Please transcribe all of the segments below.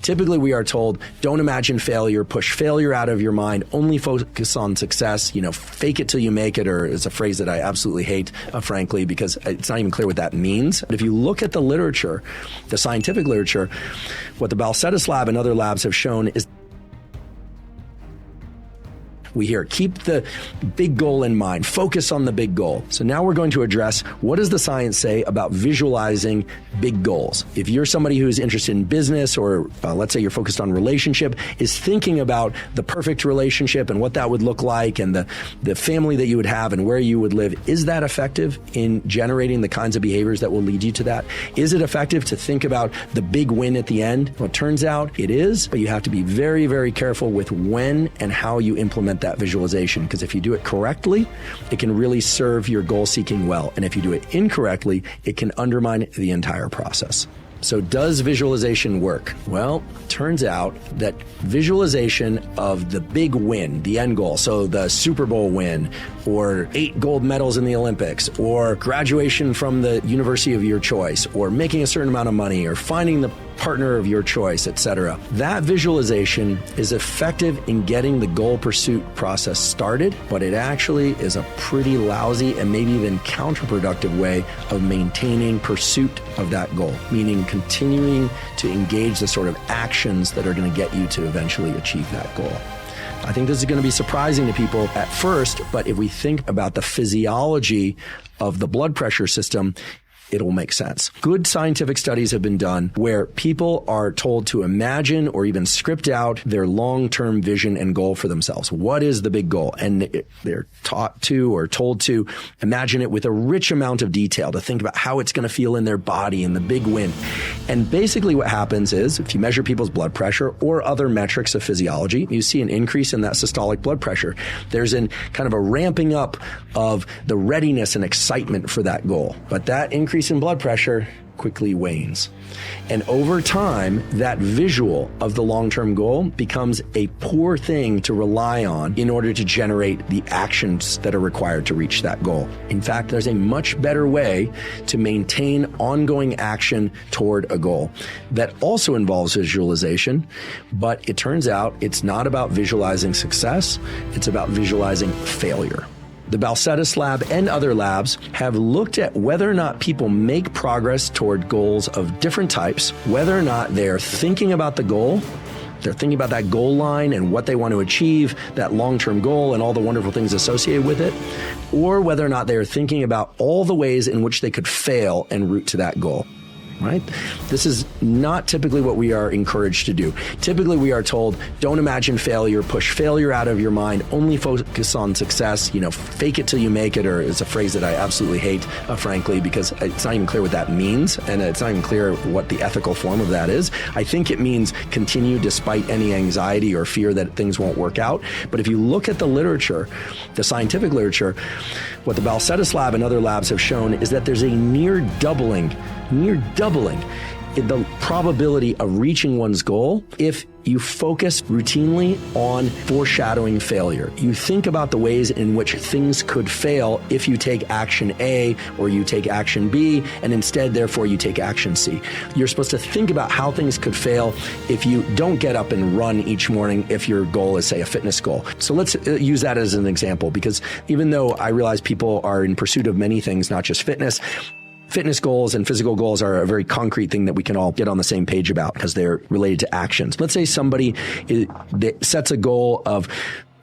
Typically, we are told, don't imagine failure, push failure out of your mind, only focus on success, fake it till you make it, or it's a phrase that I absolutely hate, frankly, because it's not even clear what that means. But if you look at the literature, the scientific literature, what the Balcetis lab and other labs have shown is we hear, keep the big goal in mind, focus on the big goal. So now we're going to address, what does the science say about visualizing big goals? If you're somebody who's interested in business, or let's say you're focused on relationship, is thinking about the perfect relationship and what that would look like and the family that you would have and where you would live, is that effective in generating the kinds of behaviors that will lead you to that? Is it effective to think about the big win at the end? Well, it turns out it is, but you have to be very, very careful with when and how you implement that visualization, because if you do it correctly, it can really serve your goal seeking well. And if you do it incorrectly, it can undermine the entire process. So does visualization work? Well, turns out that visualization of the big win, the end goal, so the Super Bowl win, or 8 gold medals in the Olympics, or graduation from the university of your choice, or making a certain amount of money, or finding the partner of your choice, etc. That visualization is effective in getting the goal pursuit process started, but it actually is a pretty lousy and maybe even counterproductive way of maintaining pursuit of that goal, meaning continuing to engage the sort of actions that are going to get you to eventually achieve that goal. I think this is going to be surprising to people at first, but if we think about the physiology of the blood pressure system, it'll make sense. Good scientific studies have been done where people are told to imagine or even script out their long-term vision and goal for themselves. What is the big goal? And they're taught to or told to imagine it with a rich amount of detail, to think about how it's going to feel in their body and the big win. And basically what happens is, if you measure people's blood pressure or other metrics of physiology, you see an increase in that systolic blood pressure. There's kind of a ramping up of the readiness and excitement for that goal. But that increase in blood pressure quickly wanes. And over time, that visual of the long-term goal becomes a poor thing to rely on in order to generate the actions that are required to reach that goal. In fact, there's a much better way to maintain ongoing action toward a goal that also involves visualization, but it turns out it's not about visualizing success, it's about visualizing failure. The Balcetis lab and other labs have looked at whether or not people make progress toward goals of different types, whether or not they're thinking about the goal, they're thinking about that goal line and what they want to achieve, that long-term goal and all the wonderful things associated with it, or whether or not they're thinking about all the ways in which they could fail en route to that goal. Right? This is not typically what we are encouraged to do. Typically, we are told, don't imagine failure, push failure out of your mind, only focus on success, fake it till you make it, or it's a phrase that I absolutely hate, frankly, because it's not even clear what that means, and it's not even clear what the ethical form of that is. I think it means continue despite any anxiety or fear that things won't work out. But if you look at the literature, the scientific literature, what the Balcetis lab and other labs have shown is that there's a near doubling in the probability of reaching one's goal if you focus routinely on foreshadowing failure. You think about the ways in which things could fail if you take action A or you take action B, and instead, therefore, you take action C. You're supposed to think about how things could fail if you don't get up and run each morning if your goal is, say, a fitness goal. So let's use that as an example, because even though I realize people are in pursuit of many things, not just fitness goals and physical goals are a very concrete thing that we can all get on the same page about because they're related to actions. Let's say somebody sets a goal of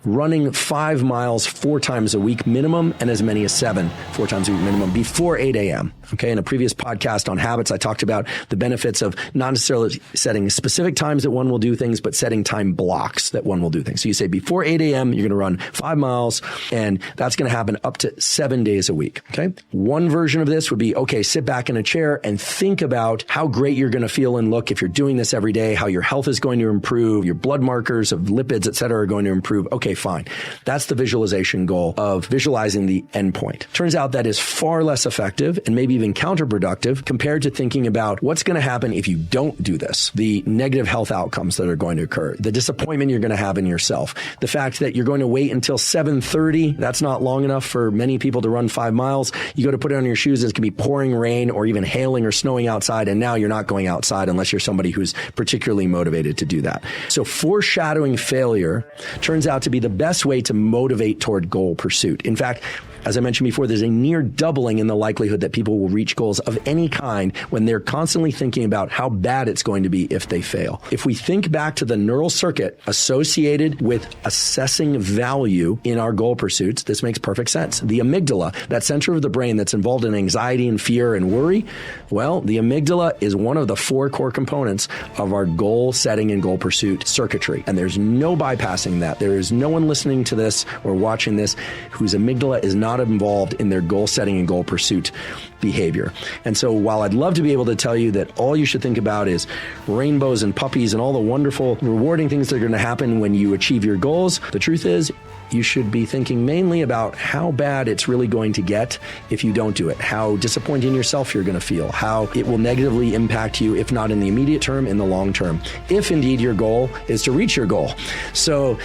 running 5 miles 4 times a week minimum and as many as 7 4 times a week minimum before 8 a.m. Okay. In a previous podcast on habits, I talked about the benefits of not necessarily setting specific times that one will do things, but setting time blocks that one will do things. So you say before 8 a.m., you're going to run 5 miles, and that's going to happen up to 7 days a week. Okay. One version of this would be, okay, sit back in a chair and think about how great you're going to feel and look if you're doing this every day, how your health is going to improve, your blood markers of lipids, et cetera, are going to improve. Okay, fine. That's the visualization goal of visualizing the endpoint. Turns out that is far less effective and maybe even counterproductive compared to thinking about what's going to happen if you don't do this, the negative health outcomes that are going to occur, the disappointment you're going to have in yourself, the fact that you're going to wait until 7:30. That's not long enough for many people to run 5 miles. You go to put it on your shoes, it's going to be pouring rain or even hailing or snowing outside, and now you're not going outside unless you're somebody who's particularly motivated to do that. So foreshadowing failure turns out to be the best way to motivate toward goal pursuit. In fact, as I mentioned before, there's a near doubling in the likelihood that people will reach goals of any kind when they're constantly thinking about how bad it's going to be if they fail. If we think back to the neural circuit associated with assessing value in our goal pursuits, this makes perfect sense. The amygdala, that center of the brain that's involved in anxiety and fear and worry, well, the amygdala is one of the 4 core components of our goal setting and goal pursuit circuitry. And there's no bypassing that. There is no one listening to this or watching this whose amygdala is not involved in their goal setting and goal pursuit behavior. And so while I'd love to be able to tell you that all you should think about is rainbows and puppies and all the wonderful, rewarding things that are going to happen when you achieve your goals, the truth is you should be thinking mainly about how bad it's really going to get if you don't do it, how disappointed in yourself you're going to feel, how it will negatively impact you, if not in the immediate term, in the long term, if indeed your goal is to reach your goal. So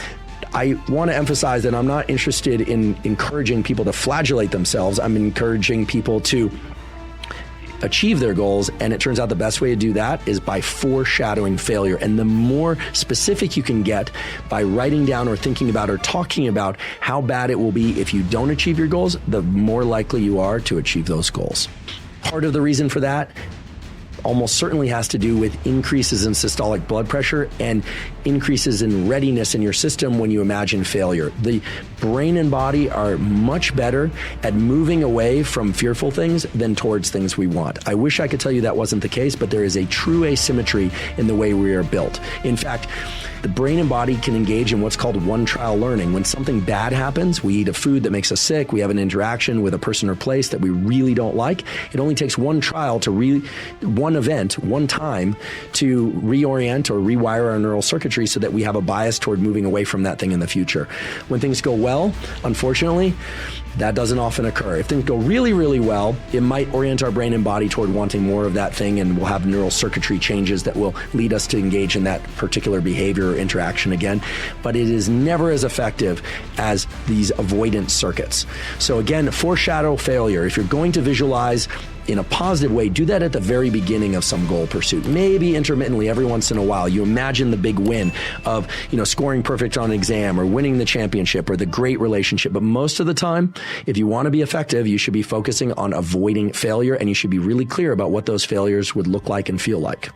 I want to emphasize that I'm not interested in encouraging people to flagellate themselves. I'm encouraging people to achieve their goals. And it turns out the best way to do that is by foreshadowing failure. And the more specific you can get by writing down or thinking about or talking about how bad it will be if you don't achieve your goals, the more likely you are to achieve those goals. Part of the reason for that almost certainly has to do with increases in systolic blood pressure and increases in readiness in your system when you imagine failure. The brain and body are much better at moving away from fearful things than towards things we want. I wish I could tell you that wasn't the case, but there is a true asymmetry in the way we are built. In fact, the brain and body can engage in what's called one trial learning. When something bad happens, we eat a food that makes us sick, we have an interaction with a person or place that we really don't like, it only takes one trial to one event, one time to reorient or rewire our neural circuitry so that we have a bias toward moving away from that thing in the future. When things go well, unfortunately, that doesn't often occur. If things go really, really well, it might orient our brain and body toward wanting more of that thing, and we'll have neural circuitry changes that will lead us to engage in that particular behavior or interaction again. But it is never as effective as these avoidance circuits. So again, foreshadow failure. If you're going to visualize in a positive way, do that at the very beginning of some goal pursuit. Maybe intermittently every once in a while, you imagine the big win of, scoring perfect on an exam or winning the championship or the great relationship. But most of the time, if you want to be effective, you should be focusing on avoiding failure, and you should be really clear about what those failures would look like and feel like.